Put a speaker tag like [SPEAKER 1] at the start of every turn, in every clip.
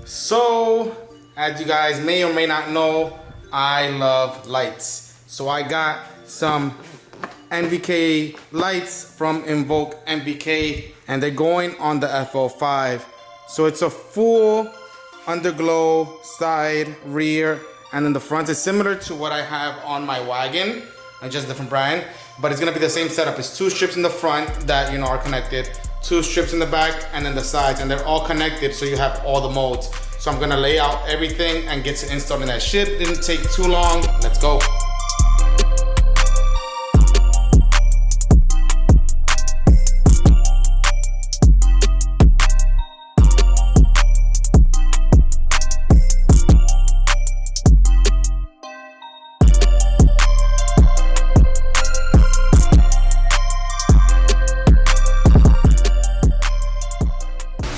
[SPEAKER 1] So, as you guys may or may not know, I love lights. So I got some NVK lights from Invoke NVK, and they're going on the FL5. So it's a full underglow side, rear, and then the front is similar to what I have on my wagon, just different brand, but it's gonna be the same setup. It's 2 strips in the front that are connected, 2 strips in the back, and then the sides, and they're all connected, so you have all the modes. So I'm gonna lay out everything and get to installing that shit. Didn't take too long. Let's go.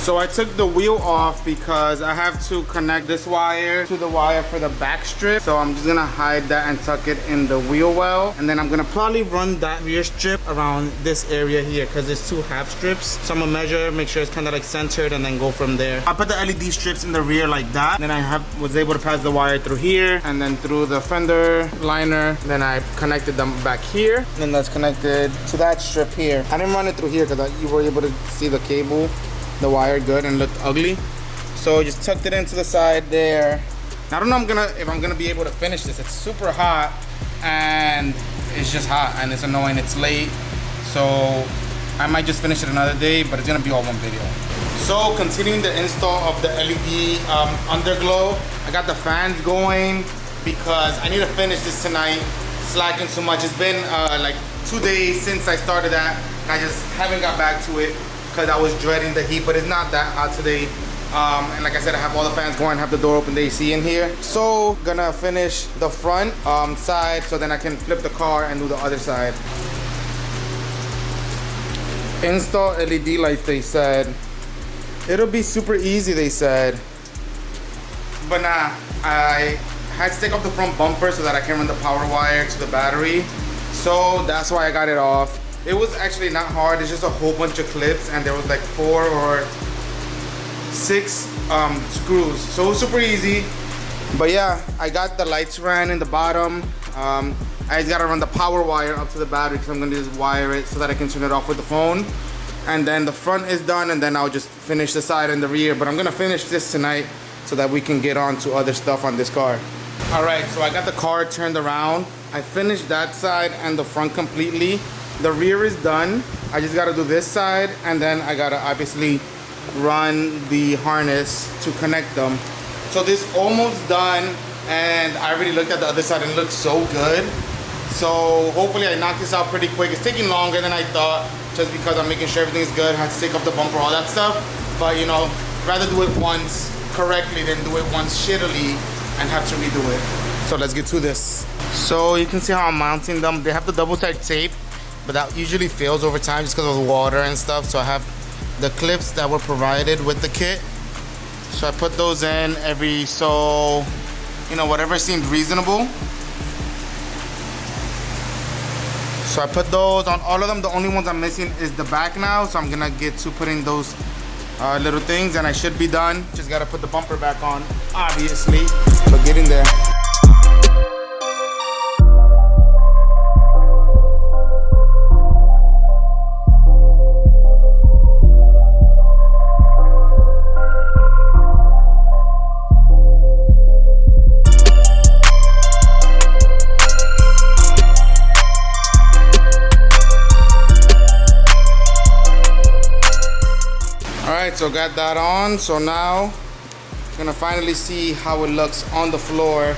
[SPEAKER 1] So I took the wheel off because I have to connect this wire to the wire for the back strip. So I'm just gonna hide that and tuck it in the wheel well. And then I'm gonna probably run that rear strip around this area here because there's 2 half strips. So I'm gonna measure, make sure it's kind of like centered, and then go from there. I put the LED strips in the rear like that. Then I was able to pass the wire through here and then through the fender liner. Then I connected them back here. And then that's connected to that strip here. I didn't run it through here because you were able to see the cable, the wire good, and looked ugly. So just tucked it into the side there. I don't know if I'm gonna be able to finish this. It's super hot and it's just hot and it's annoying. It's late, so I might just finish it another day, but it's gonna be all one video. So continuing the install of the LED underglow, I got the fans going because I need to finish this tonight. Slacking so much. It's been like 2 days since I started that. I just haven't got back to it because I was dreading the heat, but it's not that hot today. And like I said, I have all the fans going, have the door open, the AC in here. So gonna finish the front side so then I can flip the car and do the other side. Install LED lights, they said. It'll be super easy, they said. But nah, I had to take off the front bumper so that I can run the power wire to the battery. So that's why I got it off. It was actually not hard. It's just a whole bunch of clips, and there was like 4 or 6 screws. So it was super easy. But yeah, I got the lights ran in the bottom. I just gotta run the power wire up to the battery because I'm gonna just wire it so that I can turn it off with the phone. And then the front is done, and then I'll just finish the side and the rear. But I'm gonna finish this tonight so that we can get on to other stuff on this car. All right, so I got the car turned around. I finished that side and the front completely. The rear is done. I just gotta do this side, and then I gotta obviously run the harness to connect them. So this almost done, and I already looked at the other side and it looks so good. So hopefully I knock this out pretty quick. It's taking longer than I thought just because I'm making sure everything's good. I have to take off the bumper, all that stuff. But rather do it once correctly than do it once shittily and have to redo it. So let's get to this. So you can see how I'm mounting them. They have the double-side tape, but that usually fails over time just because of the water and stuff. So I have the clips that were provided with the kit. So I put those in whatever seemed reasonable. So I put those on all of them. The only ones I'm missing is the back now. So I'm gonna get to putting those little things, and I should be done. Just gotta put the bumper back on, obviously, but get in there. So got that on. So now I'm gonna finally see how it looks on the floor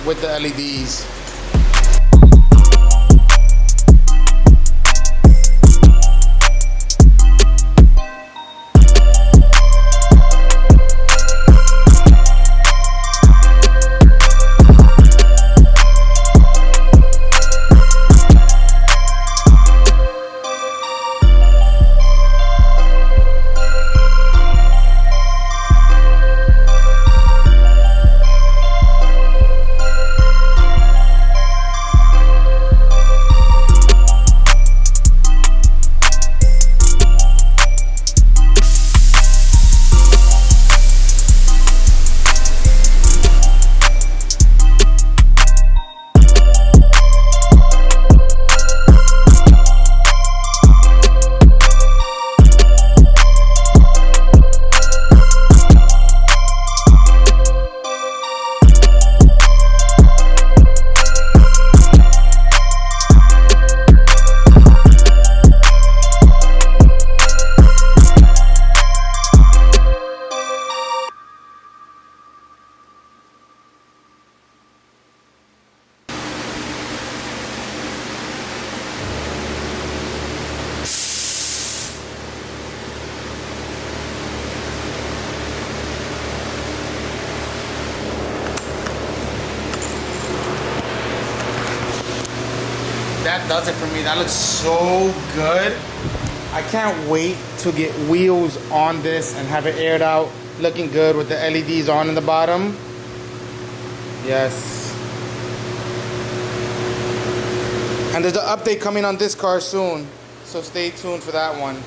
[SPEAKER 1] with the LEDs. that does it for me. That looks so good. I can't wait to get wheels on this and have it aired out, looking good with the LEDs on in the bottom. Yes. And there's an update coming on this car soon, so stay tuned for that one.